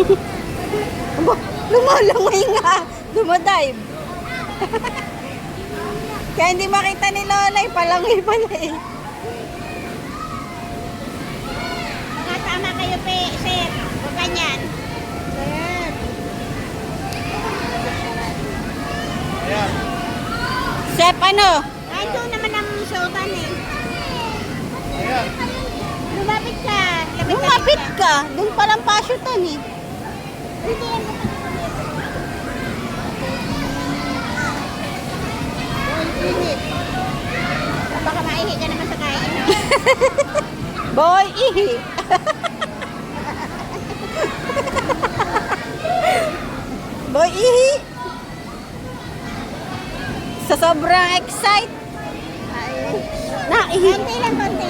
Aba, lumalangoy nga. Dumadive. Kaya hindi makita ni Lola, palangoy pala eh. Makasama kayo, sir. Huwag ganyan. Sir. Sep, ano? Ay, doon naman ang showtan eh. Lumapit ka. Lumapit ka. Doon palang pasyutan eh. Hindi yan. Init. Baka maihi ka naman sa kain. Boy, ihi. Boy, ihi. Sa sobrang excite. Naihi. Konti lang, konti